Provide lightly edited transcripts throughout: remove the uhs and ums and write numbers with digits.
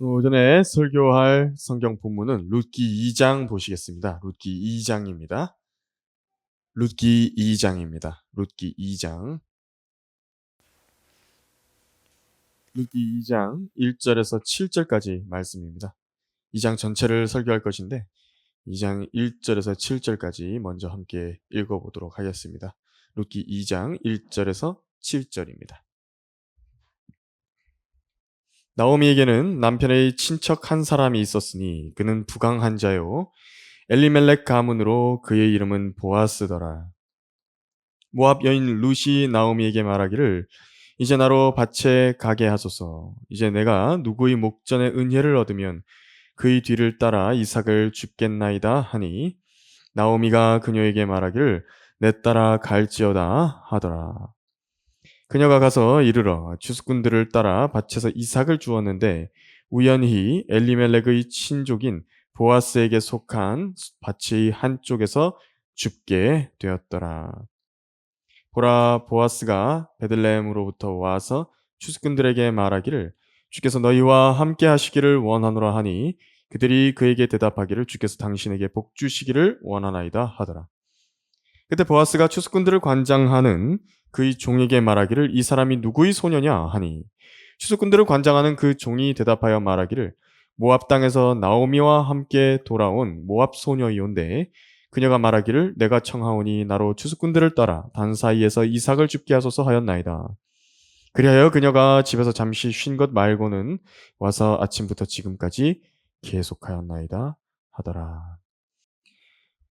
오전에 설교할 성경 본문은 룻기 2장 보시겠습니다. 룻기 2장입니다. 룻기 2장입니다. 룻기 2장. 룻기 2장 1절에서 7절까지 말씀입니다. 2장 전체를 설교할 것인데 2장 1절에서 7절까지 먼저 함께 읽어보도록 하겠습니다. 룻기 2장 1절에서 7절입니다. 나오미에게는 남편의 친척 한 사람이 있었으니 그는 부강한 자요 엘리멜렉 가문으로 그의 이름은 보아스더라. 모압 여인 룻이 나오미에게 말하기를 이제 나로 밭에 가게 하소서. 이제 내가 누구의 목전에 은혜를 얻으면 그의 뒤를 따라 이삭을 줍겠나이다 하니 나오미가 그녀에게 말하기를 내 따라 갈지어다 하더라. 그녀가 가서 이르러 추수꾼들을 따라 밭에서 이삭을 주었는데 우연히 엘리멜렉의 친족인 보아스에게 속한 밭의 한쪽에서 줍게 되었더라. 보라, 보아스가 베들레헴으로부터 와서 추수꾼들에게 말하기를 주께서 너희와 함께 하시기를 원하노라 하니 그들이 그에게 대답하기를 주께서 당신에게 복 주시기를 원하나이다 하더라. 그때 보아스가 추수꾼들을 관장하는 그의 종에게 말하기를 이 사람이 누구의 소녀냐 하니 추수꾼들을 관장하는 그 종이 대답하여 말하기를 모압 땅에서 나오미와 함께 돌아온 모압 소녀이온데 그녀가 말하기를 내가 청하오니 나로 추수꾼들을 따라 단 사이에서 이삭을 줍게 하소서 하였나이다. 그리하여 그녀가 집에서 잠시 쉰 것 말고는 와서 아침부터 지금까지 계속하였나이다 하더라.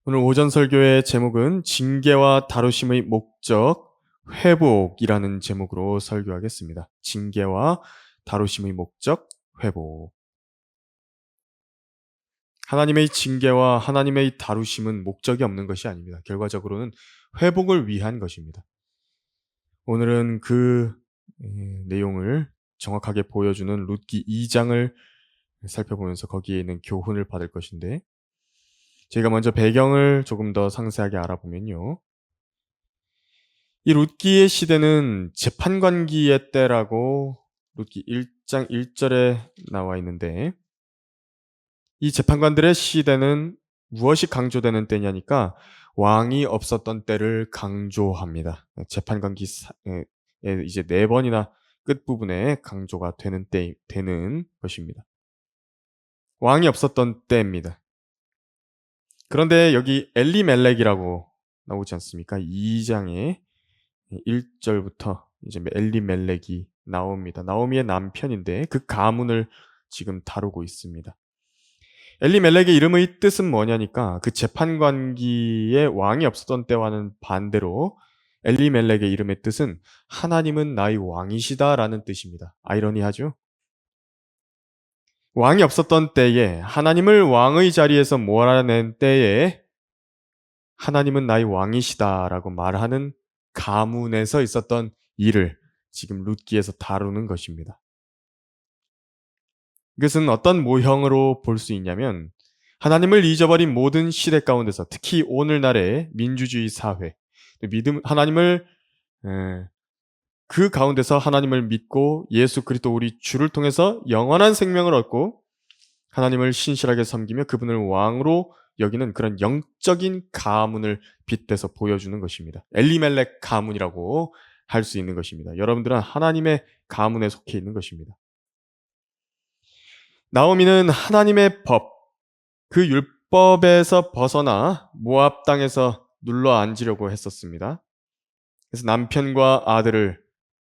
오늘 오전 설교의 제목은 징계와 다루심의 목적, 회복이라는 제목으로 설교하겠습니다. 징계와 다루심의 목적, 회복. 하나님의 징계와 하나님의 다루심은 목적이 없는 것이 아닙니다. 결과적으로는 회복을 위한 것입니다. 오늘은 그 내용을 정확하게 보여주는 룻기 2장을 살펴보면서 거기에 있는 교훈을 받을 것인데 제가 먼저 배경을 조금 더 상세하게 알아보면요. 이 룻기의 시대는 재판관기의 때라고 룻기 1장 1절에 나와 있는데 이 재판관들의 시대는 무엇이 강조되는 때냐니까 왕이 없었던 때를 강조합니다. 재판관기 이제 4번이나 끝부분에 강조가 되는 것입니다. 왕이 없었던 때입니다. 그런데 여기 엘리멜렉이라고 나오지 않습니까? 2장에 1절부터 이제 엘리멜렉이 나옵니다. 나오미의 남편인데 그 가문을 지금 다루고 있습니다. 엘리멜렉의 이름의 뜻은 뭐냐니까 그 재판관기에 왕이 없었던 때와는 반대로 엘리멜렉의 이름의 뜻은 하나님은 나의 왕이시다라는 뜻입니다. 아이러니하죠? 왕이 없었던 때에 하나님을 왕의 자리에서 몰아낸 때에 하나님은 나의 왕이시다라고 말하는 가문에서 있었던 일을 지금 룻기에서 다루는 것입니다. 이것은 어떤 모형으로 볼 수 있냐면 하나님을 잊어버린 모든 시대 가운데서 특히 오늘날의 민주주의 사회, 하나님을 그 가운데서 하나님을 믿고 예수 그리스도 우리 주를 통해서 영원한 생명을 얻고 하나님을 신실하게 섬기며 그분을 왕으로 여기는 그런 영적인 가문을 빗대서 보여주는 것입니다. 엘리멜렉 가문이라고 할 수 있는 것입니다. 여러분들은 하나님의 가문에 속해 있는 것입니다. 나오미는 하나님의 법, 그 율법에서 벗어나 모압 땅에서 눌러 앉으려고 했었습니다. 그래서 남편과 아들을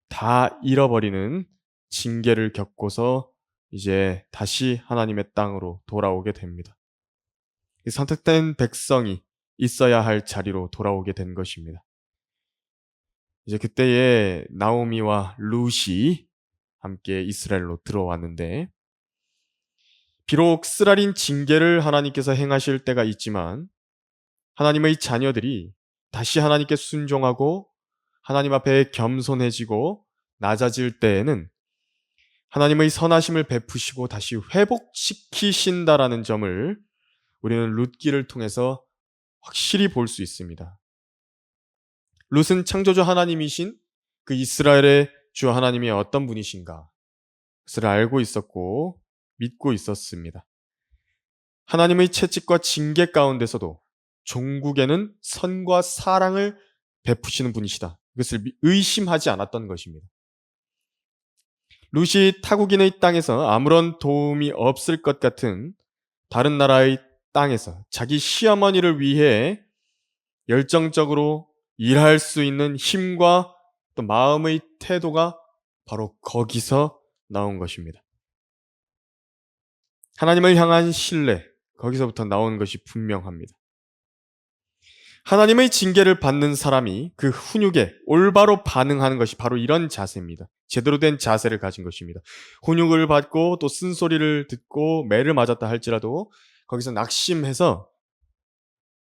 다 잃어버리는 징계를 겪고서 이제 다시 하나님의 땅으로 돌아오게 됩니다. 선택된 백성이 있어야 할 자리로 돌아오게 된 것입니다. 이제 그때에 나오미와 룻이 함께 이스라엘로 들어왔는데 비록 쓰라린 징계를 하나님께서 행하실 때가 있지만 하나님의 자녀들이 다시 하나님께 순종하고 하나님 앞에 겸손해지고 낮아질 때에는 하나님의 선하심을 베푸시고 다시 회복시키신다라는 점을 우리는 룻기를 통해서 확실히 볼 수 있습니다. 룻은 창조주 하나님이신 그 이스라엘의 주 하나님이 어떤 분이신가 그것을 알고 있었고 믿고 있었습니다. 하나님의 채찍과 징계 가운데서도 종국에는 선과 사랑을 베푸시는 분이시다. 이것을 의심하지 않았던 것입니다. 룻이 타국인의 땅에서 아무런 도움이 없을 것 같은 다른 나라의 땅에서 자기 시어머니를 위해 열정적으로 일할 수 있는 힘과 또 마음의 태도가 바로 거기서 나온 것입니다. 하나님을 향한 신뢰, 거기서부터 나온 것이 분명합니다. 하나님의 징계를 받는 사람이 그 훈육에 올바로 반응하는 것이 바로 이런 자세입니다. 제대로 된 자세를 가진 것입니다. 훈육을 받고 또 쓴소리를 듣고 매를 맞았다 할지라도 거기서 낙심해서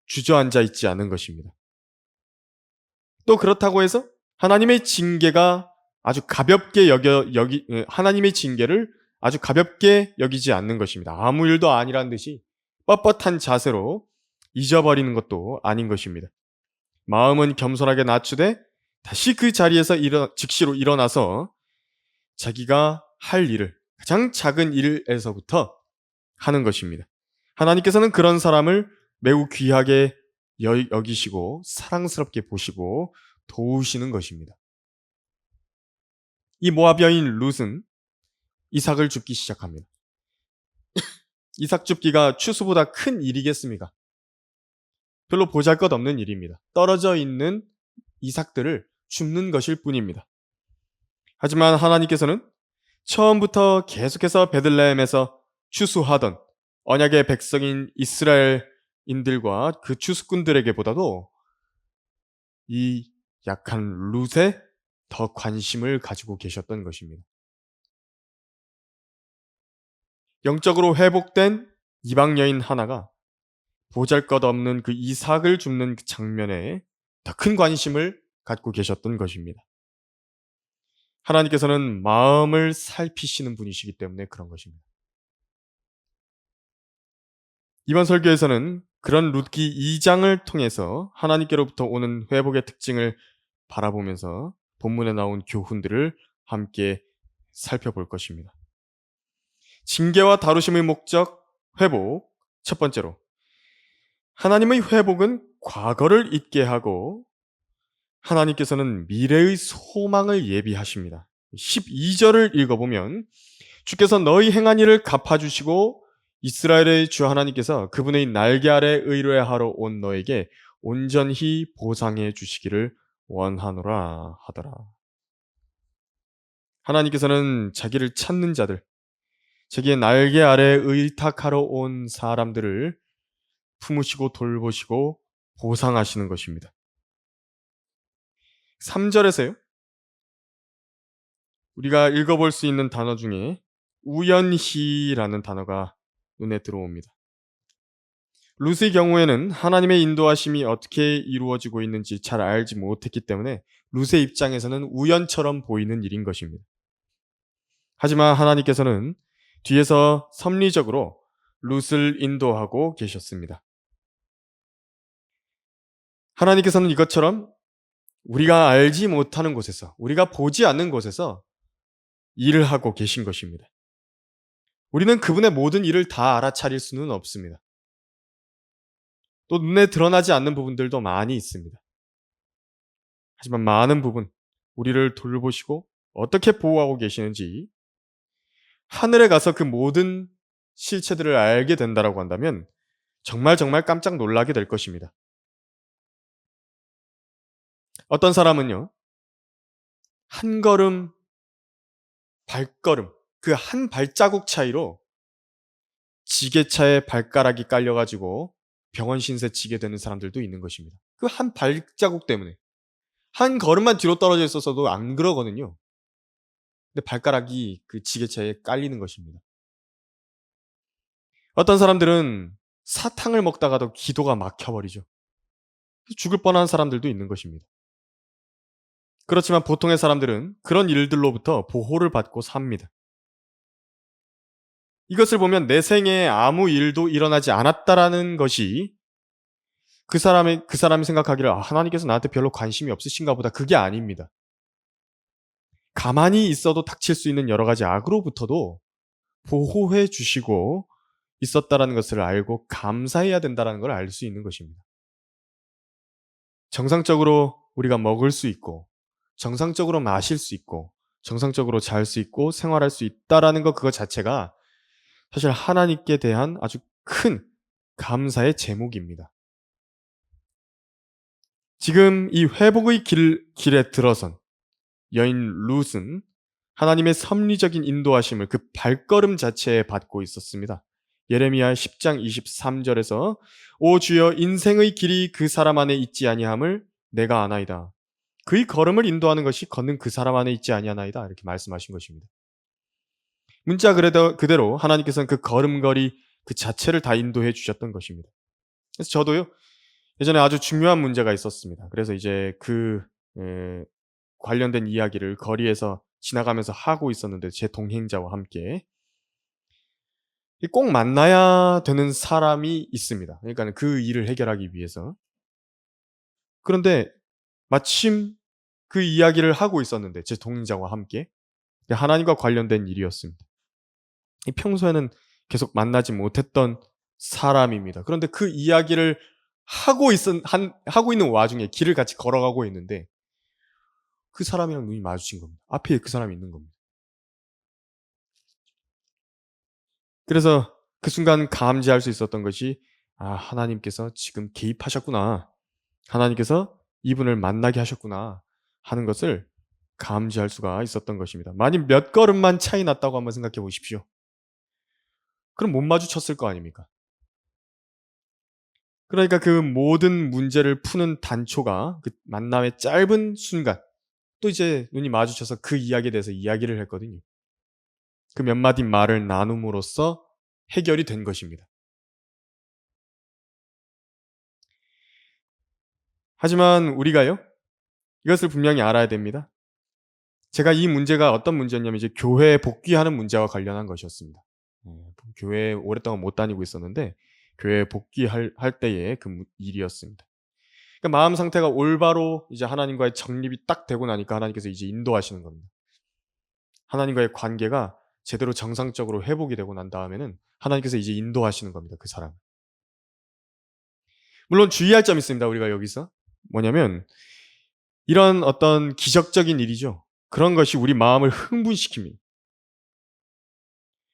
주저앉아 있지 않은 것입니다. 또 그렇다고 해서 하나님의 징계가 아주 가볍게 하나님의 징계를 아주 가볍게 여기지 않는 것입니다. 아무 일도 아니란 듯이 뻣뻣한 자세로 잊어버리는 것도 아닌 것입니다. 마음은 겸손하게 낮추되 다시 그 자리에서 즉시로 일어나서 자기가 할 일을 가장 작은 일에서부터 하는 것입니다. 하나님께서는 그런 사람을 매우 귀하게 여기시고 사랑스럽게 보시고 도우시는 것입니다. 이 모압 여인 룻은 이삭을 줍기 시작합니다. 이삭 줍기가 추수보다 큰 일이겠습니까? 별로 보잘것없는 일입니다. 떨어져 있는 이삭들을 줍는 것일 뿐입니다. 하지만 하나님께서는 처음부터 계속해서 베들레헴에서 추수하던 언약의 백성인 이스라엘인들과 그 추수꾼들에게보다도 이 약한 룻에 더 관심을 가지고 계셨던 것입니다. 영적으로 회복된 이방 여인 하나가 보잘것없는 그 이삭을 줍는 그 장면에 더 큰 관심을 갖고 계셨던 것입니다. 하나님께서는 마음을 살피시는 분이시기 때문에 그런 것입니다. 이번 설교에서는 그런 룻기 2장을 통해서 하나님께로부터 오는 회복의 특징을 바라보면서 본문에 나온 교훈들을 함께 살펴볼 것입니다. 징계와 다루심의 목적, 회복. 첫 번째로 하나님의 회복은 과거를 잊게 하고 하나님께서는 미래의 소망을 예비하십니다. 12절을 읽어보면 주께서 너희 행한 일을 갚아주시고 이스라엘의 주 하나님께서 그분의 날개 아래 의뢰하러 온 너에게 온전히 보상해 주시기를 원하노라 하더라. 하나님께서는 자기를 찾는 자들, 자기의 날개 아래 의탁하러 온 사람들을 품으시고 돌보시고 보상하시는 것입니다. 3절에서요. 우리가 읽어볼 수 있는 단어 중에 우연히라는 단어가 눈에 들어옵니다. 룻의 경우에는 하나님의 인도하심이 어떻게 이루어지고 있는지 잘 알지 못했기 때문에 룻의 입장에서는 우연처럼 보이는 일인 것입니다. 하지만 하나님께서는 뒤에서 섭리적으로 룻을 인도하고 계셨습니다. 하나님께서는 이것처럼 우리가 알지 못하는 곳에서, 우리가 보지 않는 곳에서 일을 하고 계신 것입니다. 우리는 그분의 모든 일을 다 알아차릴 수는 없습니다. 또 눈에 드러나지 않는 부분들도 많이 있습니다. 하지만 많은 부분, 우리를 돌보시고 어떻게 보호하고 계시는지 하늘에 가서 그 모든 실체들을 알게 된다라고 한다면 정말 깜짝 놀라게 될 것입니다. 어떤 사람은요, 한 걸음, 발걸음, 그 한 발자국 차이로 지게차에 발가락이 깔려가지고 병원 신세 지게 되는 사람들도 있는 것입니다. 그 한 발자국 때문에. 한 걸음만 뒤로 떨어져 있었어도 안 그러거든요. 근데 발가락이 그 지게차에 깔리는 것입니다. 어떤 사람들은 사탕을 먹다가도 기도가 막혀버리죠. 죽을 뻔한 사람들도 있는 것입니다. 그렇지만 보통의 사람들은 그런 일들로부터 보호를 받고 삽니다. 이것을 보면 내 생에 아무 일도 일어나지 않았다라는 것이 그 사람이 생각하기를 하나님께서 나한테 별로 관심이 없으신가 보다. 그게 아닙니다. 가만히 있어도 닥칠 수 있는 여러 가지 악으로부터도 보호해 주시고 있었다라는 것을 알고 감사해야 된다는 걸 알 수 있는 것입니다. 정상적으로 우리가 먹을 수 있고 정상적으로 마실 수 있고 정상적으로 잘 수 있고 생활할 수 있다라는 것 그거 자체가 사실 하나님께 대한 아주 큰 감사의 제목입니다. 지금 이 회복의 길에 들어선 여인 룻은 하나님의 섭리적인 인도하심을 그 발걸음 자체에 받고 있었습니다. 예레미야 10장 23절에서 오 주여 인생의 길이 그 사람 안에 있지 아니함을 내가 아나이다. 그의 걸음을 인도하는 것이 걷는 그 사람 안에 있지 아니하나이다. 이렇게 말씀하신 것입니다. 문자 그대로 하나님께서는 그 걸음걸이 그 자체를 다 인도해 주셨던 것입니다. 그래서 저도요, 예전에 아주 중요한 문제가 있었습니다. 그래서 이제 에, 관련된 이야기를 거리에서 지나가면서 하고 있었는데 제 동행자와 함께 꼭 만나야 되는 사람이 있습니다. 그러니까 그 일을 해결하기 위해서. 그런데 마침 그 이야기를 하고 있었는데 제 동행자와 함께 하나님과 관련된 일이었습니다. 평소에는 계속 만나지 못했던 사람입니다. 그런데 그 이야기를 하고 있는 와중에 길을 같이 걸어가고 있는데 그 사람이랑 눈이 마주친 겁니다. 앞에 그 사람이 있는 겁니다. 그래서 그 순간 감지할 수 있었던 것이 하나님께서 지금 개입하셨구나. 하나님께서 이분을 만나게 하셨구나 하는 것을 감지할 수가 있었던 것입니다. 만약 몇 걸음만 차이 났다고 한번 생각해 보십시오. 그럼 못 마주쳤을 거 아닙니까? 그러니까 그 모든 문제를 푸는 단초가 그 만남의 짧은 순간 또 이제 눈이 마주쳐서 그 이야기에 대해서 이야기를 했거든요. 그 몇 마디 말을 나눔으로써 해결이 된 것입니다. 하지만 우리가요, 이것을 분명히 알아야 됩니다. 제가 이 문제가 어떤 문제였냐면 이제 교회에 복귀하는 문제와 관련한 것이었습니다. 교회에 오랫동안 못 다니고 있었는데 교회에 복귀할 때의 일이었습니다. 그러니까 마음 상태가 올바로 이제 하나님과의 정립이 딱 되고 나니까 하나님께서 이제 인도하시는 겁니다. 하나님과의 관계가 제대로 정상적으로 회복이 되고 난 다음에는 하나님께서 이제 인도하시는 겁니다. 그 사람. 물론 주의할 점이 있습니다. 우리가 여기서 뭐냐면 이런 어떤 기적적인 일이죠. 그런 것이 우리 마음을 흥분시킵니다.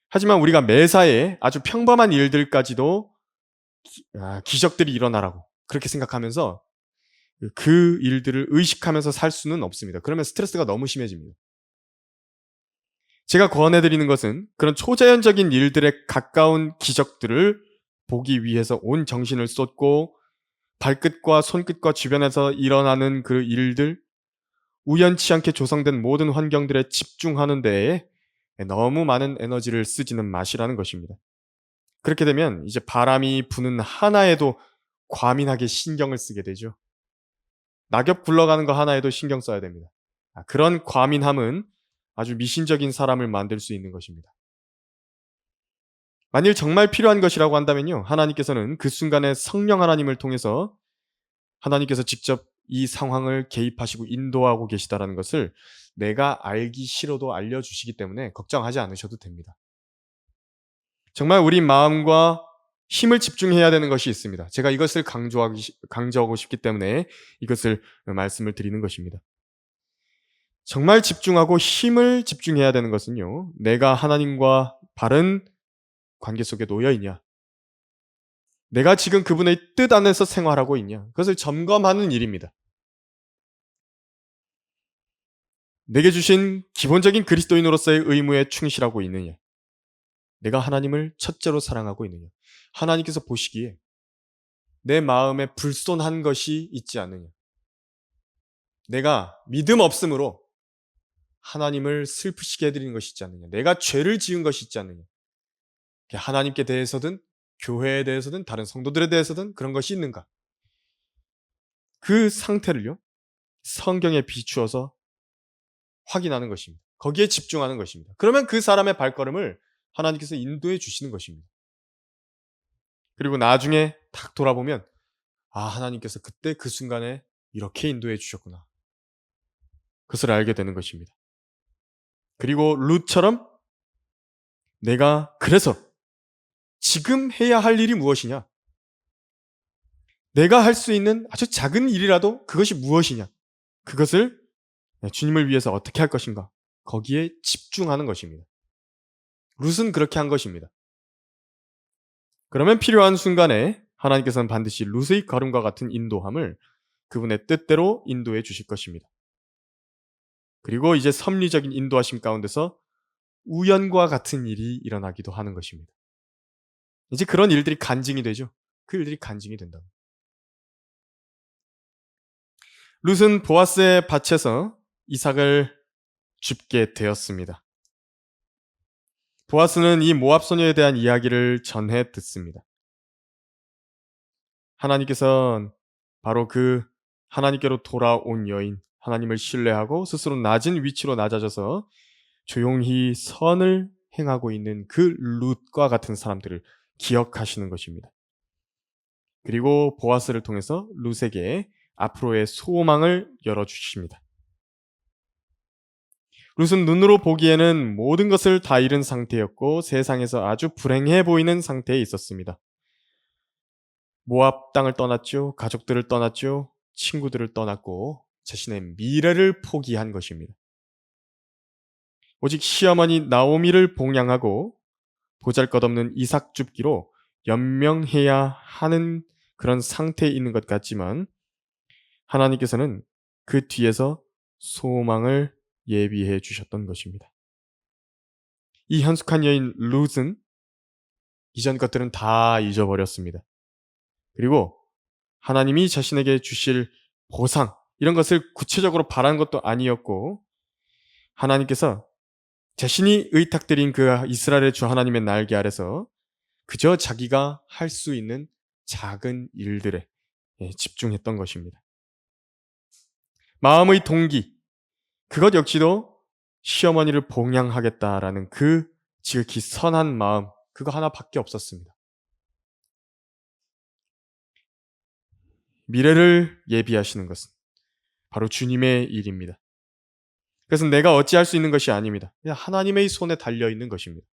하지만 우리가 매사에 아주 평범한 일들까지도 기적들이 일어나라고 그렇게 생각하면서 그 일들을 의식하면서 살 수는 없습니다. 그러면 스트레스가 너무 심해집니다. 제가 권해드리는 것은 그런 초자연적인 일들에 가까운 기적들을 보기 위해서 온 정신을 쏟고 발끝과 손끝과 주변에서 일어나는 그 일들, 우연치 않게 조성된 모든 환경들에 집중하는 데에 너무 많은 에너지를 쓰지는 마시라는 것입니다. 그렇게 되면 이제 바람이 부는 하나에도 과민하게 신경을 쓰게 되죠. 낙엽 굴러가는 거 하나에도 신경 써야 됩니다. 그런 과민함은 아주 미신적인 사람을 만들 수 있는 것입니다. 만일 정말 필요한 것이라고 한다면요, 하나님께서는 그 순간에 성령 하나님을 통해서 하나님께서 직접 이 상황을 개입하시고 인도하고 계시다라는 것을 내가 알기 싫어도 알려주시기 때문에 걱정하지 않으셔도 됩니다. 정말 우리 마음과 힘을 집중해야 되는 것이 있습니다. 제가 이것을 강조하고 싶기 때문에 이것을 말씀을 드리는 것입니다. 정말 집중하고 힘을 집중해야 되는 것은요, 내가 하나님과 바른 관계 속에 놓여 있냐? 내가 지금 그분의 뜻 안에서 생활하고 있냐? 그것을 점검하는 일입니다. 내게 주신 기본적인 그리스도인으로서의 의무에 충실하고 있느냐? 내가 하나님을 첫째로 사랑하고 있느냐? 하나님께서 보시기에 내 마음에 불손한 것이 있지 않느냐? 내가 믿음 없음으로 하나님을 슬프시게 해드리는 것이 있지 않느냐? 내가 죄를 지은 것이 있지 않느냐? 하나님께 대해서든 교회에 대해서든 다른 성도들에 대해서든 그런 것이 있는가? 그 상태를요, 성경에 비추어서 확인하는 것입니다. 거기에 집중하는 것입니다. 그러면 그 사람의 발걸음을 하나님께서 인도해 주시는 것입니다. 그리고 나중에 탁 돌아보면 하나님께서 그때 그 순간에 이렇게 인도해 주셨구나. 그것을 알게 되는 것입니다. 그리고 룻처럼 내가 그래서 지금 해야 할 일이 무엇이냐? 내가 할 수 있는 아주 작은 일이라도 그것이 무엇이냐? 그것을 주님을 위해서 어떻게 할 것인가? 거기에 집중하는 것입니다. 룻은 그렇게 한 것입니다. 그러면 필요한 순간에 하나님께서는 반드시 룻의 걸음과 같은 인도함을 그분의 뜻대로 인도해 주실 것입니다. 그리고 이제 섭리적인 인도하심 가운데서 우연과 같은 일이 일어나기도 하는 것입니다. 이제 그런 일들이 간증이 되죠. 그 일들이 간증이 된다. 룻은 보아스의 밭에서 이삭을 줍게 되었습니다. 보아스는 이 모압 소녀에 대한 이야기를 전해 듣습니다. 하나님께서는 바로 그 하나님께로 돌아온 여인, 하나님을 신뢰하고 스스로 낮은 위치로 낮아져서 조용히 선을 행하고 있는 그 룻과 같은 사람들을 기억하시는 것입니다. 그리고 보아스를 통해서 룻에게 앞으로의 소망을 열어주십니다. 룻은 눈으로 보기에는 모든 것을 다 잃은 상태였고 세상에서 아주 불행해 보이는 상태에 있었습니다. 모압 땅을 떠났죠. 가족들을 떠났죠. 친구들을 떠났고 자신의 미래를 포기한 것입니다. 오직 시어머니 나오미를 봉양하고 보잘것없는 이삭 줍기로 연명해야 하는 그런 상태에 있는 것 같지만 하나님께서는 그 뒤에서 소망을 예비해 주셨던 것입니다. 이 현숙한 여인 룻은 이전 것들은 다 잊어버렸습니다. 그리고 하나님이 자신에게 주실 보상, 이런 것을 구체적으로 바란 것도 아니었고 하나님께서 자신이 의탁드린 그 이스라엘의 주 하나님의 날개 아래서 그저 자기가 할 수 있는 작은 일들에 집중했던 것입니다. 마음의 동기, 그것 역시도 시어머니를 봉양하겠다라는 그 지극히 선한 마음, 그거 하나밖에 없었습니다. 미래를 예비하시는 것은 바로 주님의 일입니다. 그래서 내가 어찌할 수 있는 것이 아닙니다. 그냥 하나님의 손에 달려있는 것입니다.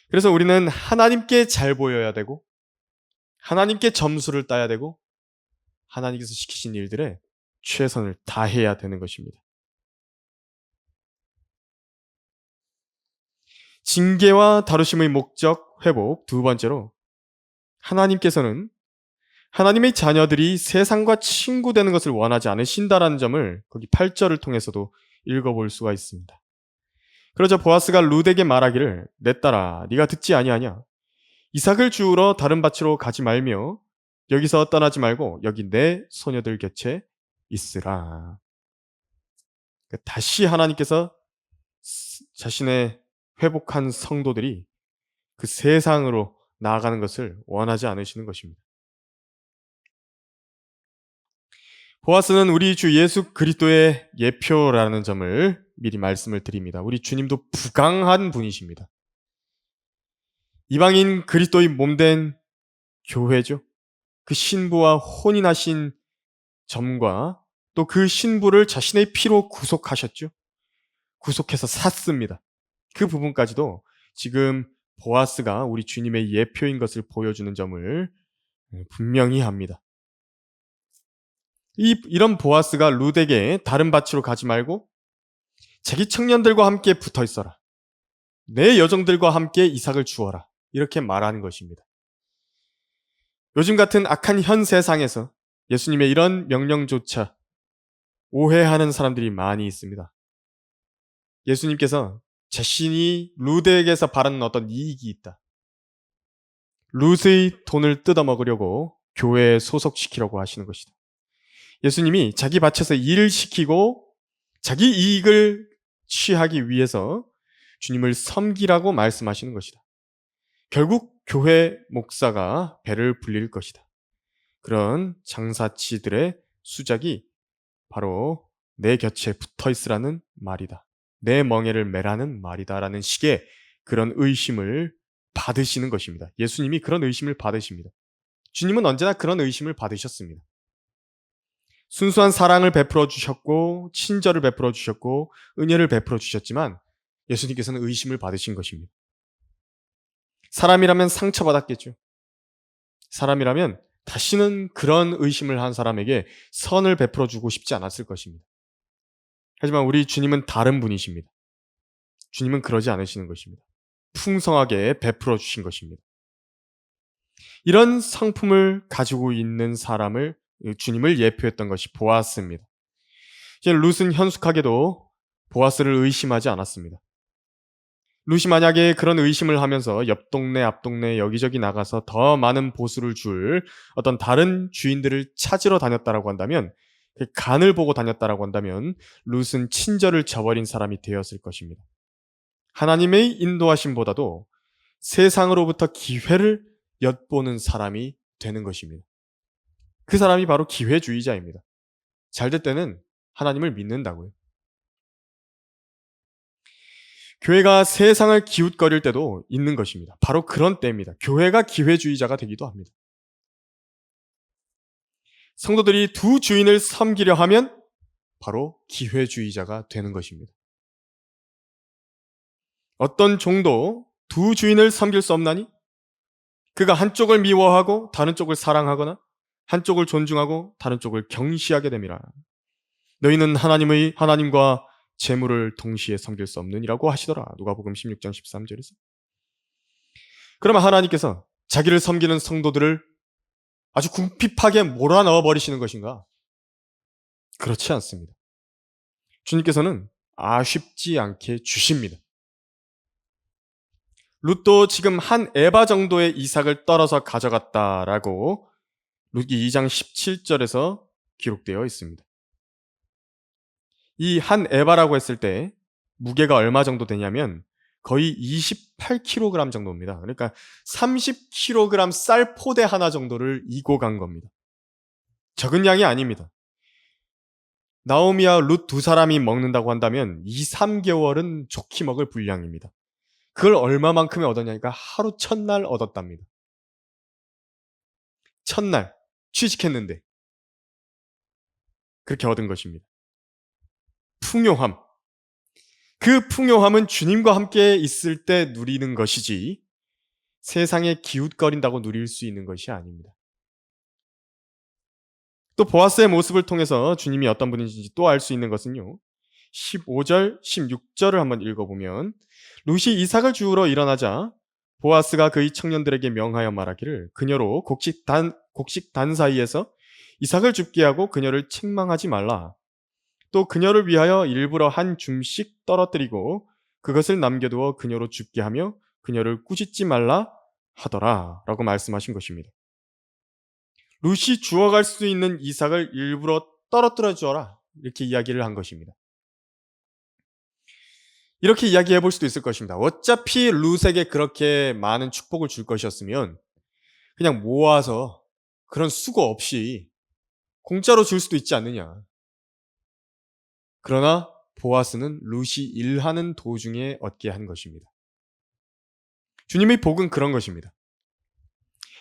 그래서 우리는 하나님께 잘 보여야 되고 하나님께 점수를 따야 되고 하나님께서 시키신 일들에 최선을 다해야 되는 것입니다. 징계와 다루심의 목적, 회복. 두 번째로 하나님께서는 하나님의 자녀들이 세상과 친구되는 것을 원하지 않으신다라는 점을 거기 8절을 통해서도 읽어볼 수가 있습니다. 그러자 보아스가 룻에게 말하기를 내 딸아 네가 듣지 아니하냐 이삭을 주우러 다른 밭으로 가지 말며 여기서 떠나지 말고 여기 내 소녀들 곁에 있으라. 다시 하나님께서 자신의 회복한 성도들이 그 세상으로 나아가는 것을 원하지 않으시는 것입니다. 보아스는 우리 주 예수 그리스도의 예표라는 점을 미리 말씀을 드립니다. 우리 주님도 부강한 분이십니다. 이방인 그리스도의 몸된 교회죠. 그 신부와 혼인하신 점과 또 그 신부를 자신의 피로 구속하셨죠. 구속해서 샀습니다. 그 부분까지도 지금 보아스가 우리 주님의 예표인 것을 보여주는 점을 분명히 합니다. 이런 보아스가 룻에게 다른 밭으로 가지 말고 자기 청년들과 함께 붙어 있어라. 내 여종들과 함께 이삭을 주어라. 이렇게 말하는 것입니다. 요즘 같은 악한 현 세상에서 예수님의 이런 명령조차 오해하는 사람들이 많이 있습니다. 예수님께서 자신이 룻에게서 바라는 어떤 이익이 있다. 룻의 돈을 뜯어먹으려고 교회에 소속시키려고 하시는 것이다. 예수님이 자기 밭에서 일을 시키고 자기 이익을 취하기 위해서 주님을 섬기라고 말씀하시는 것이다. 결국 교회 목사가 배를 불릴 것이다. 그런 장사치들의 수작이 바로 내 곁에 붙어 있으라는 말이다. 내 멍에를 매라는 말이다. 라는 식의 그런 의심을 받으시는 것입니다. 예수님이 그런 의심을 받으십니다. 주님은 언제나 그런 의심을 받으셨습니다. 순수한 사랑을 베풀어 주셨고 친절을 베풀어 주셨고 은혜를 베풀어 주셨지만 예수님께서는 의심을 받으신 것입니다. 사람이라면 상처받았겠죠. 사람이라면 다시는 그런 의심을 한 사람에게 선을 베풀어 주고 싶지 않았을 것입니다. 하지만 우리 주님은 다른 분이십니다. 주님은 그러지 않으시는 것입니다. 풍성하게 베풀어 주신 것입니다. 이런 성품을 가지고 있는 사람을 주님을 예표했던 것이 보아스입니다. 이제 룻은 현숙하게도 보아스를 의심하지 않았습니다. 룻이 만약에 그런 의심을 하면서 옆 동네, 앞 동네 여기저기 나가서 더 많은 보수를 줄 어떤 다른 주인들을 찾으러 다녔다라고 한다면, 그 간을 보고 다녔다라고 한다면 룻은 친절을 저버린 사람이 되었을 것입니다. 하나님의 인도하심보다도 세상으로부터 기회를 엿보는 사람이 되는 것입니다. 그 사람이 바로 기회주의자입니다. 잘 될 때는 하나님을 믿는다고요. 교회가 세상을 기웃거릴 때도 있는 것입니다. 바로 그런 때입니다. 교회가 기회주의자가 되기도 합니다. 성도들이 두 주인을 섬기려 하면 바로 기회주의자가 되는 것입니다. 어떤 종도 두 주인을 섬길 수 없나니? 그가 한쪽을 미워하고 다른 쪽을 사랑하거나 한쪽을 존중하고 다른 쪽을 경시하게 됨이라. 너희는 하나님과 재물을 동시에 섬길 수 없느니라고 하시더라. 누가복음 16장 13절에서. 그러면 하나님께서 자기를 섬기는 성도들을 아주 궁핍하게 몰아넣어 버리시는 것인가? 그렇지 않습니다. 주님께서는 아쉽지 않게 주십니다. 룻도 지금 한 에바 정도의 이삭을 떨어서 가져갔다라고 룻기 2장 17절에서 기록되어 있습니다. 이 한 에바라고 했을 때 무게가 얼마 정도 되냐면 거의 28kg 정도입니다. 그러니까 30kg 쌀 포대 하나 정도를 이고 간 겁니다. 적은 양이 아닙니다. 나오미와 룻 두 사람이 먹는다고 한다면 2, 3개월은 좋게 먹을 분량입니다. 그걸 얼마만큼에 얻었냐니까 하루 첫날 얻었답니다. 첫날 취직했는데 그렇게 얻은 것입니다. 풍요함. 그 풍요함은 주님과 함께 있을 때 누리는 것이지 세상에 기웃거린다고 누릴 수 있는 것이 아닙니다. 또 보아스의 모습을 통해서 주님이 어떤 분인지 또 알 수 있는 것은요. 15절, 16절을 한번 읽어보면 룻이 이삭을 주우러 일어나자 보아스가 그의 청년들에게 명하여 말하기를 그녀로 곡식단 사이에서 이삭을 줍게 하고 그녀를 책망하지 말라. 또 그녀를 위하여 일부러 한 줌씩 떨어뜨리고 그것을 남겨두어 그녀로 줍게 하며 그녀를 꾸짖지 말라 하더라 라고 말씀하신 것입니다. 룻이 주워갈 수 있는 이삭을 일부러 떨어뜨려 주어라 이렇게 이야기를 한 것입니다. 이렇게 이야기해 볼 수도 있을 것입니다. 어차피 룻에게 그렇게 많은 축복을 줄 것이었으면 그냥 모아서 그런 수고 없이 공짜로 줄 수도 있지 않느냐. 그러나 보아스는 룻이 일하는 도중에 얻게 한 것입니다. 주님의 복은 그런 것입니다.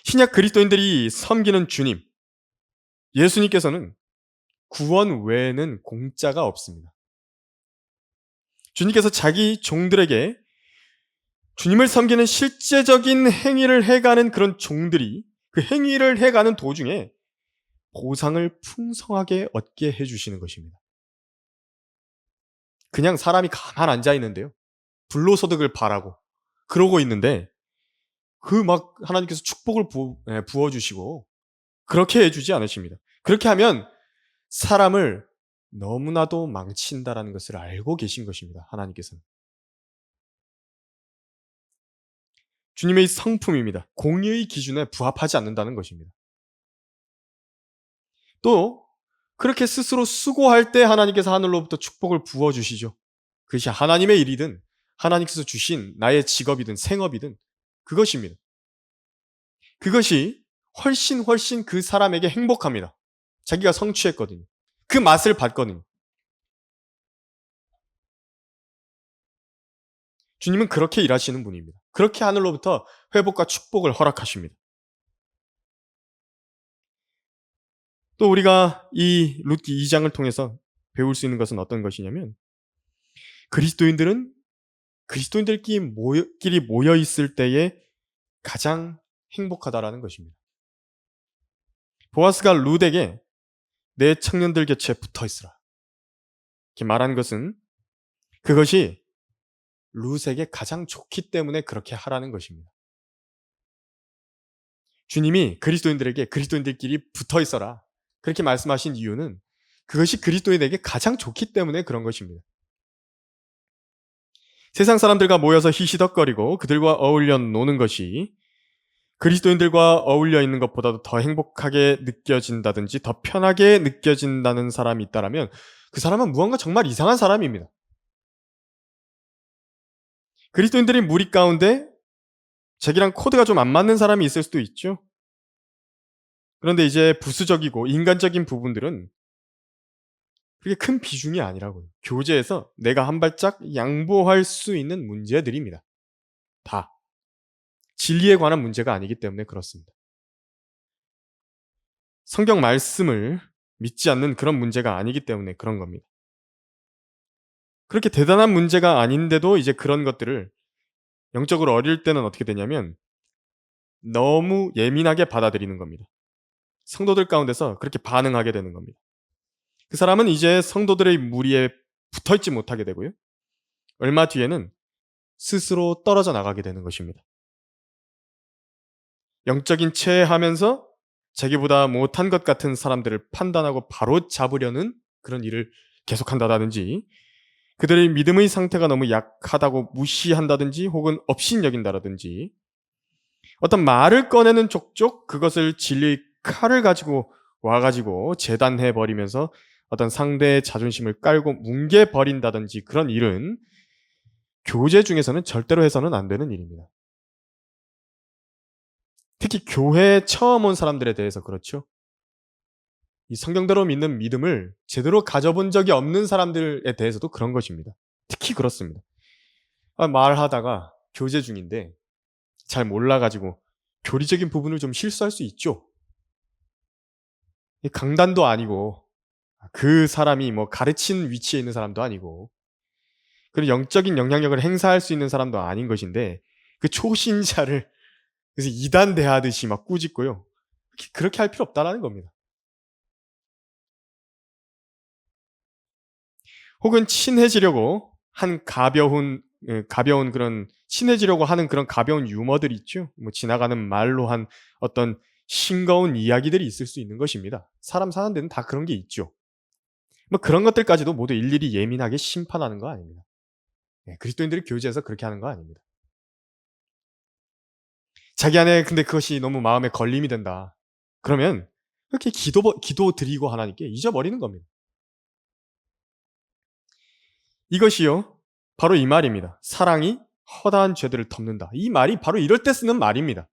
신약 그리스도인들이 섬기는 주님, 예수님께서는 구원 외에는 공짜가 없습니다. 주님께서 자기 종들에게 주님을 섬기는 실제적인 행위를 해가는 그런 종들이 그 행위를 해가는 도중에 보상을 풍성하게 얻게 해주시는 것입니다. 그냥 사람이 가만 앉아 있는데요. 불로소득을 바라고 그러고 있는데 그 막 하나님께서 축복을 부어주시고 그렇게 해주지 않으십니다. 그렇게 하면 사람을 너무나도 망친다라는 것을 알고 계신 것입니다. 하나님께서는. 주님의 성품입니다. 공의의 기준에 부합하지 않는다는 것입니다. 또 그렇게 스스로 수고할 때 하나님께서 하늘로부터 축복을 부어주시죠. 그것이 하나님의 일이든 하나님께서 주신 나의 직업이든 생업이든 그것입니다. 그것이 훨씬 그 사람에게 행복합니다. 자기가 성취했거든요. 그 맛을 봤거든요. 주님은 그렇게 일하시는 분입니다. 그렇게 하늘로부터 회복과 축복을 허락하십니다. 또 우리가 이 룻기 2장을 통해서 배울 수 있는 것은 어떤 것이냐면 그리스도인들끼리 모여 있을 때에 가장 행복하다라는 것입니다. 보아스가 룻에게 내 청년들 곁에 붙어 있으라 이렇게 말한 것은 그것이 룻에게 가장 좋기 때문에 그렇게 하라는 것입니다. 주님이 그리스도인들에게 그리스도인들끼리 붙어 있어라 그렇게 말씀하신 이유는 그것이 그리스도인에게 가장 좋기 때문에 그런 것입니다. 세상 사람들과 모여서 히시덕거리고 그들과 어울려 노는 것이 그리스도인들과 어울려 있는 것보다도 더 행복하게 느껴진다든지 더 편하게 느껴진다는 사람이 있다면 그 사람은 무언가 정말 이상한 사람입니다. 그리스도인들이 무리 가운데 자기랑 코드가 좀 안 맞는 사람이 있을 수도 있죠. 그런데 이제 부수적이고 인간적인 부분들은 그게 큰 비중이 아니라고요. 교제에서 내가 한 발짝 양보할 수 있는 문제들입니다. 다. 진리에 관한 문제가 아니기 때문에 그렇습니다. 성경 말씀을 믿지 않는 그런 문제가 아니기 때문에 그런 겁니다. 그렇게 대단한 문제가 아닌데도 이제 그런 것들을 영적으로 어릴 때는 어떻게 되냐면 너무 예민하게 받아들이는 겁니다. 성도들 가운데서 그렇게 반응하게 되는 겁니다. 그 사람은 이제 성도들의 무리에 붙어있지 못하게 되고요. 얼마 뒤에는 스스로 떨어져 나가게 되는 것입니다. 영적인 체하면서 자기보다 못한 것 같은 사람들을 판단하고 바로 잡으려는 그런 일을 계속한다든지 그들의 믿음의 상태가 너무 약하다고 무시한다든지 혹은 업신여긴다든지 어떤 말을 꺼내는 족족 그것을 진리의 칼을 가지고 와가지고 재단해버리면서 어떤 상대의 자존심을 깔고 뭉개버린다든지 그런 일은 교제 중에서는 절대로 해서는 안 되는 일입니다. 특히 교회에 처음 온 사람들에 대해서 그렇죠. 이 성경대로 믿는 믿음을 제대로 가져본 적이 없는 사람들에 대해서도 그런 것입니다. 특히 그렇습니다. 말하다가 교제 중인데 잘 몰라가지고 교리적인 부분을 좀 실수할 수 있죠. 강단도 아니고 그 사람이 뭐 가르친 위치에 있는 사람도 아니고 그런 영적인 영향력을 행사할 수 있는 사람도 아닌 것인데 그 초신자를 그래서 이단 대하듯이 막 꾸짖고요. 그렇게 할 필요 없다라는 겁니다. 혹은 친해지려고 한 가벼운 그런 친해지려고 하는 그런 가벼운 유머들이 있죠. 뭐 지나가는 말로 한 어떤 싱거운 이야기들이 있을 수 있는 것입니다. 사람 사는 데는 다 그런 게 있죠. 뭐 그런 것들까지도 모두 일일이 예민하게 심판하는 거 아닙니다. 그리스도인들이 교제에서 그렇게 하는 거 아닙니다. 자기 안에 근데 그것이 너무 마음에 걸림이 된다. 그러면 그렇게 기도 드리고 하나님께 잊어버리는 겁니다. 이것이요. 바로 이 말입니다. 사랑이 허다한 죄들을 덮는다. 이 말이 바로 이럴 때 쓰는 말입니다.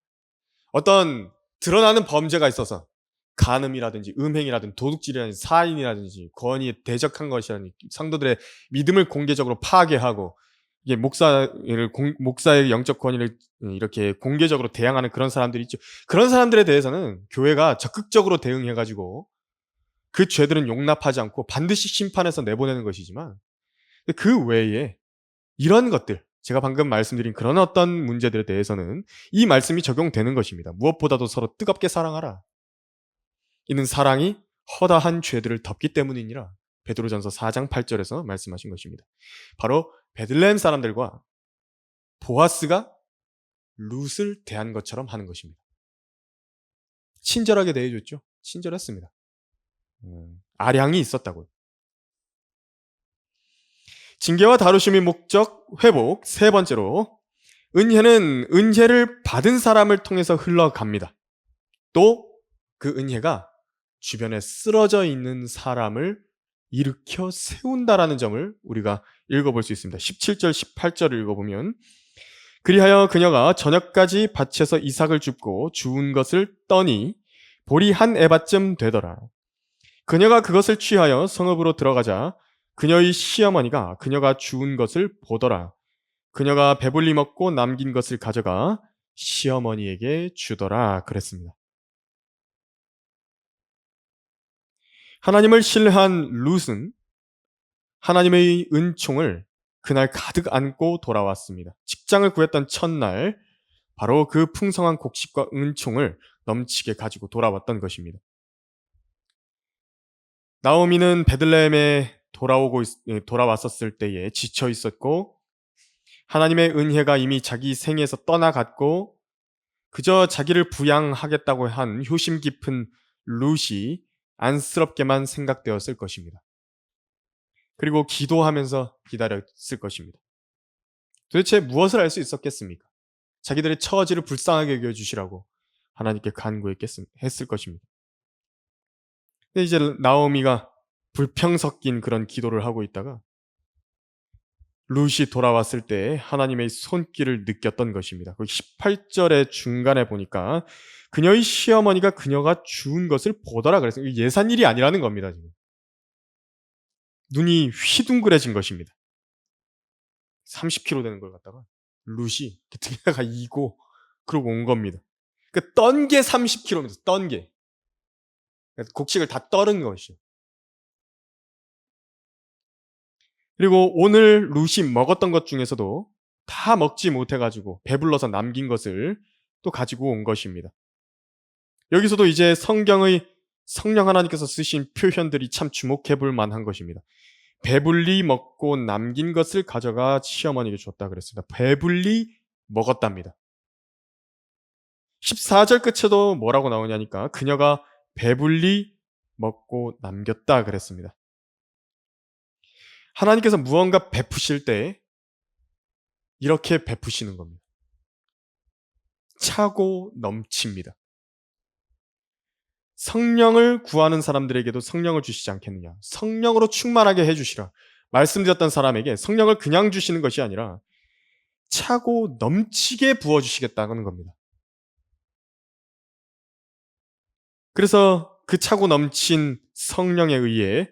어떤 드러나는 범죄가 있어서 간음이라든지 음행이라든지 도둑질이라든지 살인이라든지 권위에 대적한 것이라든지 성도들의 믿음을 공개적으로 파괴하고 이게 목사의 영적 권위를 이렇게 공개적으로 대항하는 그런 사람들이 있죠. 그런 사람들에 대해서는 교회가 적극적으로 대응해가지고 그 죄들은 용납하지 않고 반드시 심판해서 내보내는 것이지만 그 외에 이런 것들, 제가 방금 말씀드린 그런 어떤 문제들에 대해서는 이 말씀이 적용되는 것입니다. 무엇보다도 서로 뜨겁게 사랑하라. 이는 사랑이 허다한 죄들을 덮기 때문이니라. 베드로전서 4장 8절에서 말씀하신 것입니다. 바로 베들레헴 사람들과 보아스가 룻을 대한 것처럼 하는 것입니다. 친절하게 대해줬죠. 친절했습니다. 아량이 있었다고요. 징계와 다루심의 목적 회복. 세 번째로 은혜는 은혜를 받은 사람을 통해서 흘러갑니다. 또 그 은혜가 주변에 쓰러져 있는 사람을 일으켜 세운다라는 점을 우리가 읽어볼 수 있습니다. 17절, 18절을 읽어보면 그리하여 그녀가 저녁까지 밭에서 이삭을 줍고 주운 것을 떠니 보리 한 에바쯤 되더라. 그녀가 그것을 취하여 성읍으로 들어가자 그녀의 시어머니가 그녀가 주운 것을 보더라. 그녀가 배불리 먹고 남긴 것을 가져가 시어머니에게 주더라. 그랬습니다. 하나님을 신뢰한 룻은 하나님의 은총을 그날 가득 안고 돌아왔습니다. 직장을 구했던 첫날 바로 그 풍성한 곡식과 은총을 넘치게 가지고 돌아왔던 것입니다. 나오미는 베들레헴에 돌아왔었을 때에 지쳐 있었고 하나님의 은혜가 이미 자기 생에서 떠나갔고 그저 자기를 부양하겠다고 한 효심 깊은 룻이 안쓰럽게만 생각되었을 것입니다. 그리고 기도하면서 기다렸을 것입니다. 도대체 무엇을 알 수 있었겠습니까? 자기들의 처지를 불쌍하게 여겨주시라고 하나님께 간구했을 것입니다. 근데 이제 나오미가 불평 섞인 그런 기도를 하고 있다가 룻이 돌아왔을 때 하나님의 손길을 느꼈던 것입니다. 그 18절의 중간에 보니까 그녀의 시어머니가 그녀가 주운 것을 보더라 그랬어요. 예산일이 아니라는 겁니다. 지금. 눈이 휘둥그레진 것입니다. 30kg 되는 걸 갖다가 룻이 등에다가 이고 그러고 온 겁니다. 그 떤 게 30kg입니다. 떤 게. 곡식을 다 떨은 것이죠. 그리고 오늘 룻이 먹었던 것 중에서도 다 먹지 못해가지고 배불러서 남긴 것을 또 가지고 온 것입니다. 여기서도 이제 성경의 성령 하나님께서 쓰신 표현들이 참 주목해 볼 만한 것입니다. 배불리 먹고 남긴 것을 가져가 시어머니에게 줬다 그랬습니다. 배불리 먹었답니다. 14절 끝에도 뭐라고 나오냐니까 그녀가 배불리 먹고 남겼다 그랬습니다. 하나님께서 무언가 베푸실 때 이렇게 베푸시는 겁니다. 차고 넘칩니다. 성령을 구하는 사람들에게도 성령을 주시지 않겠느냐. 성령으로 충만하게 해주시라. 말씀드렸던 사람에게 성령을 그냥 주시는 것이 아니라 차고 넘치게 부어주시겠다는 겁니다. 그래서 그 차고 넘친 성령에 의해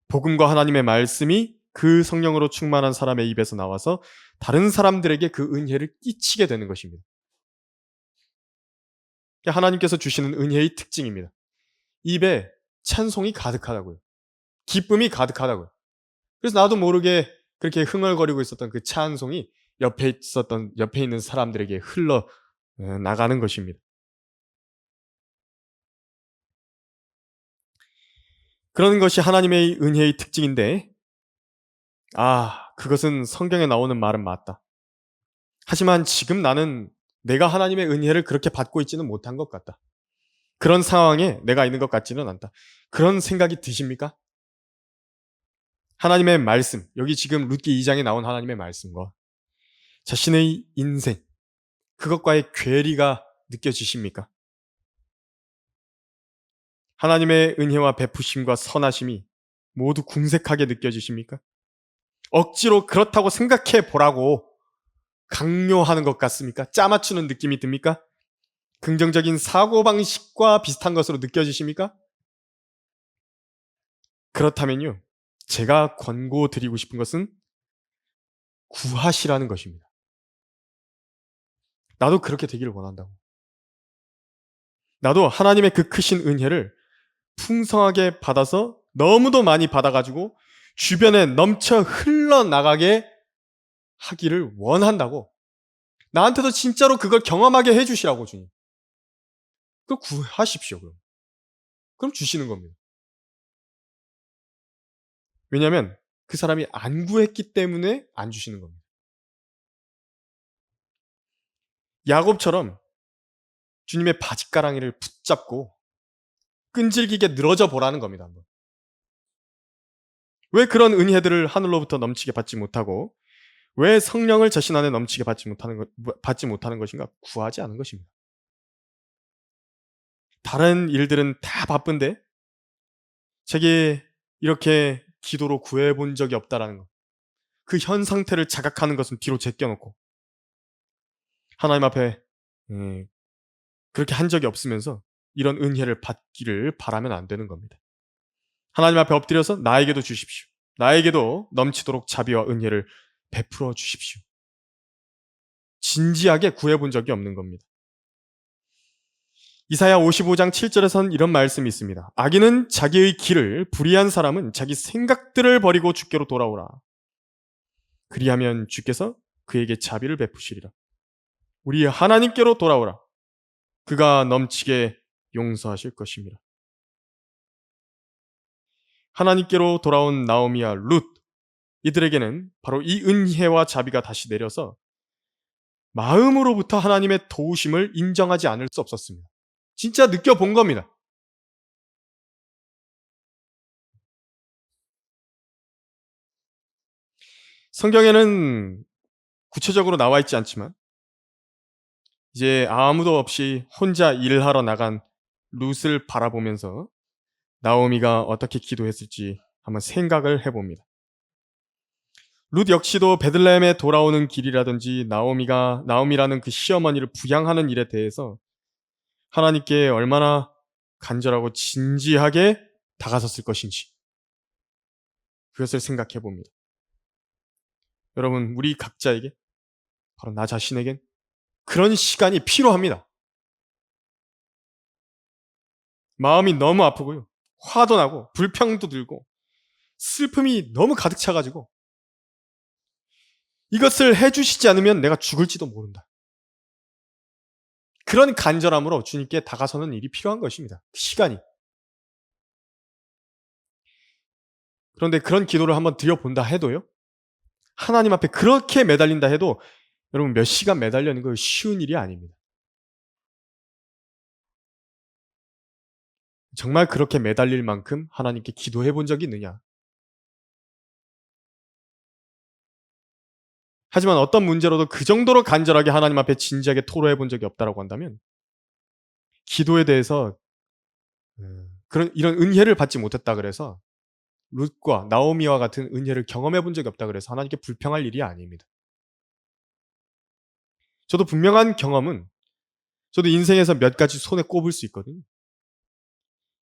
복음과 하나님의 말씀이 그 성령으로 충만한 사람의 입에서 나와서 다른 사람들에게 그 은혜를 끼치게 되는 것입니다. 하나님께서 주시는 은혜의 특징입니다. 입에 찬송이 가득하다고요. 기쁨이 가득하다고요. 그래서 나도 모르게 그렇게 흥얼거리고 있었던 그 찬송이 옆에 있는 사람들에게 흘러 나가는 것입니다. 그런 것이 하나님의 은혜의 특징인데, 그것은 성경에 나오는 말은 맞다. 하지만 지금 나는 내가 하나님의 은혜를 그렇게 받고 있지는 못한 것 같다. 그런 상황에 내가 있는 것 같지는 않다. 그런 생각이 드십니까? 하나님의 말씀, 여기 지금 룻기 2장에 나온 하나님의 말씀과 자신의 인생, 그것과의 괴리가 느껴지십니까? 하나님의 은혜와 베푸심과 선하심이 모두 궁색하게 느껴지십니까? 억지로 그렇다고 생각해 보라고 강요하는 것 같습니까? 짜맞추는 느낌이 듭니까? 긍정적인 사고방식과 비슷한 것으로 느껴지십니까? 그렇다면요, 제가 권고드리고 싶은 것은 구하시라는 것입니다. 나도 그렇게 되기를 원한다고. 나도 하나님의 그 크신 은혜를 풍성하게 받아서 너무도 많이 받아가지고 주변에 넘쳐 흘러나가게 하기를 원한다고. 나한테도 진짜로 그걸 경험하게 해주시라고, 주님. 그걸 구하십시오, 그럼. 그럼 주시는 겁니다. 왜냐하면 그 사람이 안 구했기 때문에 안 주시는 겁니다. 야곱처럼 주님의 바짓가랑이를 붙잡고 끈질기게 늘어져 보라는 겁니다. 한번. 왜 그런 은혜들을 하늘로부터 넘치게 받지 못하고 왜 성령을 자신 안에 넘치게 받지 못하는 것인가? 구하지 않은 것입니다. 다른 일들은 다 바쁜데 자기 이렇게 기도로 구해본 적이 없다라는 것. 그 현 상태를 자각하는 것은 뒤로 제껴놓고 하나님 앞에 그렇게 한 적이 없으면서 이런 은혜를 받기를 바라면 안 되는 겁니다. 하나님 앞에 엎드려서 나에게도 주십시오. 나에게도 넘치도록 자비와 은혜를 베풀어 주십시오. 진지하게 구해본 적이 없는 겁니다. 이사야 55장 7절에선 이런 말씀이 있습니다. 악인은 자기의 길을, 불의한 사람은 자기 생각들을 버리고 주께로 돌아오라. 그리하면 주께서 그에게 자비를 베푸시리라. 우리 하나님께로 돌아오라. 그가 넘치게 용서하실 것입니다. 하나님께로 돌아온 나오미와 룻, 이들에게는 바로 이 은혜와 자비가 다시 내려서 마음으로부터 하나님의 도우심을 인정하지 않을 수 없었습니다. 진짜 느껴본 겁니다. 성경에는 구체적으로 나와 있지 않지만 이제 아무도 없이 혼자 일하러 나간 룻을 바라보면서 나오미가 어떻게 기도했을지 한번 생각을 해봅니다. 룻 역시도 베들레헴에 돌아오는 길이라든지 나오미라는 그 시어머니를 부양하는 일에 대해서 하나님께 얼마나 간절하고 진지하게 다가섰을 것인지 그것을 생각해 봅니다. 여러분, 우리 각자에게, 바로 나 자신에겐 그런 시간이 필요합니다. 마음이 너무 아프고요. 화도 나고 불평도 들고 슬픔이 너무 가득 차가지고 이것을 해주시지 않으면 내가 죽을지도 모른다. 그런 간절함으로 주님께 다가서는 일이 필요한 것입니다. 그 시간이. 그런데 그런 기도를 한번 드려본다 해도요. 하나님 앞에 그렇게 매달린다 해도 여러분 몇 시간 매달리는 거 쉬운 일이 아닙니다. 정말 그렇게 매달릴 만큼 하나님께 기도해 본 적이 있느냐? 하지만 어떤 문제로도 그 정도로 간절하게 하나님 앞에 진지하게 토로해 본 적이 없다라고 한다면 기도에 대해서 그런 이런 은혜를 받지 못했다 그래서 룻과 나오미와 같은 은혜를 경험해 본 적이 없다 그래서 하나님께 불평할 일이 아닙니다. 저도 분명한 경험은 저도 인생에서 몇 가지 손에 꼽을 수 있거든요.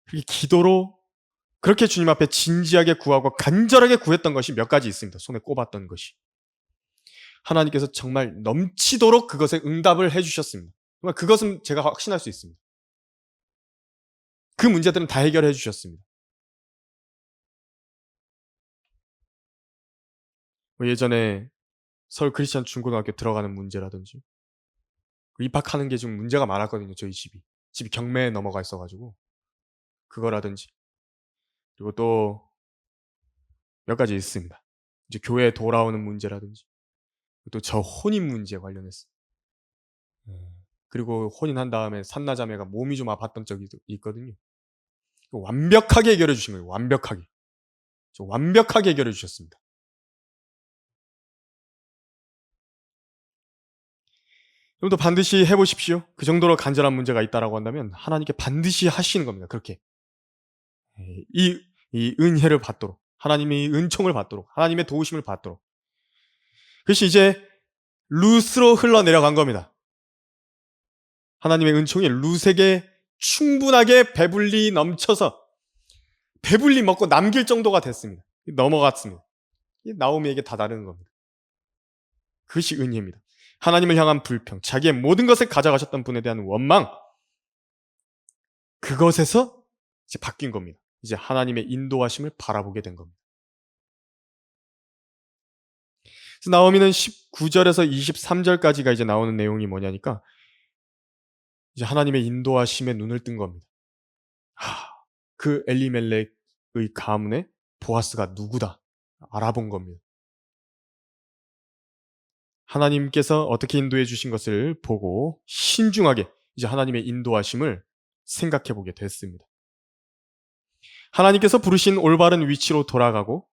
그게 기도로 그렇게 주님 앞에 진지하게 구하고 간절하게 구했던 것이 몇 가지 있습니다. 손에 꼽았던 것이. 하나님께서 정말 넘치도록 그것에 응답을 해주셨습니다. 정말 그것은 제가 확신할 수 있습니다. 그 문제들은 다 해결해 주셨습니다. 예전에 서울 크리스천 중고등학교 들어가는 문제라든지 입학하는 게 좀 문제가 많았거든요. 저희 집이. 집이 경매에 넘어가 있어가지고 그거라든지 그리고 또 몇 가지 있습니다. 이제 교회에 돌아오는 문제라든지 또 저 혼인 문제 관련해서 그리고 혼인한 다음에 산나자매가 몸이 좀 아팠던 적이 있거든요. 완벽하게 해결해 주신 거예요. 완벽하게. 완벽하게 해결해 주셨습니다. 여러분도 반드시 해보십시오. 그 정도로 간절한 문제가 있다라고 한다면 하나님께 반드시 하시는 겁니다. 그렇게 이 은혜를 받도록 하나님의 은총을 받도록 하나님의 도우심을 받도록 그것이 이제 룻으로 흘러내려간 겁니다. 하나님의 은총이 룻에게 충분하게 배불리 넘쳐서 배불리 먹고 남길 정도가 됐습니다. 넘어갔습니다. 나오미에게 다다르는 겁니다. 그것이 은혜입니다. 하나님을 향한 불평, 자기의 모든 것을 가져가셨던 분에 대한 원망, 그것에서 이제 바뀐 겁니다. 이제 하나님의 인도하심을 바라보게 된 겁니다. 그래서 나오미는 19절에서 23절까지가 이제 나오는 내용이 뭐냐니까 이제 하나님의 인도하심에 눈을 뜬 겁니다. 그 엘리멜렉의 가문의 보아스가 누구다 알아본 겁니다. 하나님께서 어떻게 인도해 주신 것을 보고 신중하게 이제 하나님의 인도하심을 생각해 보게 됐습니다. 하나님께서 부르신 올바른 위치로 돌아가고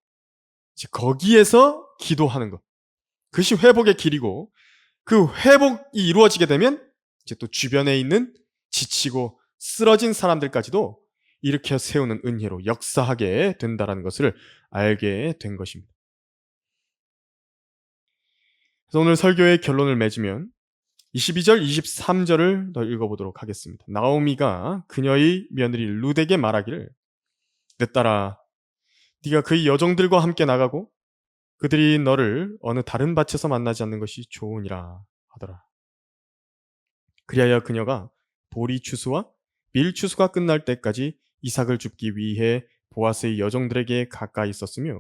이제 거기에서 기도하는 것. 그것이 회복의 길이고 그 회복이 이루어지게 되면 이제 또 주변에 있는 지치고 쓰러진 사람들까지도 일으켜 세우는 은혜로 역사하게 된다는 것을 알게 된 것입니다. 그래서 오늘 설교의 결론을 맺으면 22절, 23절을 더 읽어보도록 하겠습니다. 나오미가 그녀의 며느리 룻에게 말하기를 내 딸아 네가 그의 여종들과 함께 나가고 그들이 너를 어느 다른 밭에서 만나지 않는 것이 좋으니라 하더라. 그리하여 그녀가 보리 추수와 밀 추수가 끝날 때까지 이삭을 줍기 위해 보아스의 여종들에게 가까이 있었으며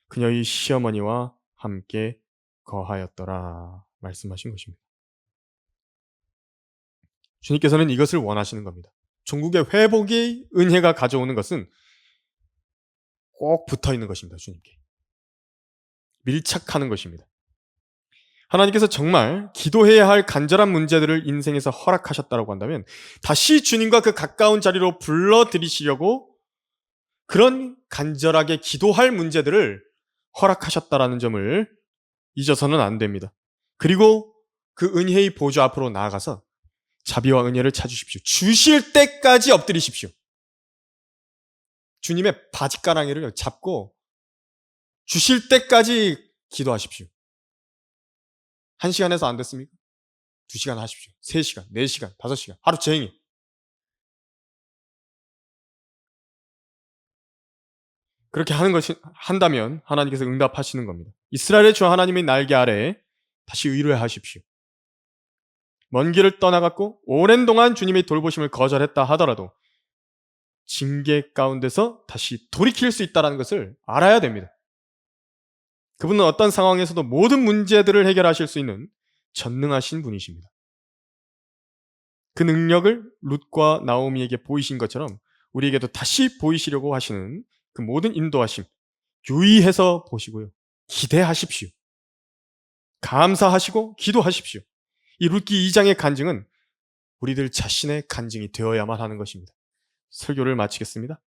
그녀의 시어머니와 함께 거하였더라 말씀하신 것입니다. 주님께서는 이것을 원하시는 겁니다. 종국의 회복의 은혜가 가져오는 것은 꼭 붙어 있는 것입니다. 주님께. 밀착하는 것입니다. 하나님께서 정말 기도해야 할 간절한 문제들을 인생에서 허락하셨다고 한다면 다시 주님과 그 가까운 자리로 불러들이시려고 그런 간절하게 기도할 문제들을 허락하셨다라는 점을 잊어서는 안 됩니다. 그리고 그 은혜의 보좌 앞으로 나아가서 자비와 은혜를 찾으십시오. 주실 때까지 엎드리십시오. 주님의 바짓가랑이를 잡고 주실 때까지 기도하십시오. 1시간에서 안 됐습니까? 2시간 하십시오. 3시간, 4시간, 5시간, 하루 종일. 그렇게 한다면 하나님께서 응답하시는 겁니다. 이스라엘의 주 하나님의 날개 아래에 다시 의뢰하십시오. 먼 길을 떠나갔고 오랜 동안 주님의 돌보심을 거절했다 하더라도 징계 가운데서 다시 돌이킬 수 있다는 것을 알아야 됩니다. 그분은 어떤 상황에서도 모든 문제들을 해결하실 수 있는 전능하신 분이십니다. 그 능력을 룻과 나오미에게 보이신 것처럼 우리에게도 다시 보이시려고 하시는 그 모든 인도하심 유의해서 보시고요. 기대하십시오. 감사하시고 기도하십시오. 이 룻기 2장의 간증은 우리들 자신의 간증이 되어야만 하는 것입니다. 설교를 마치겠습니다.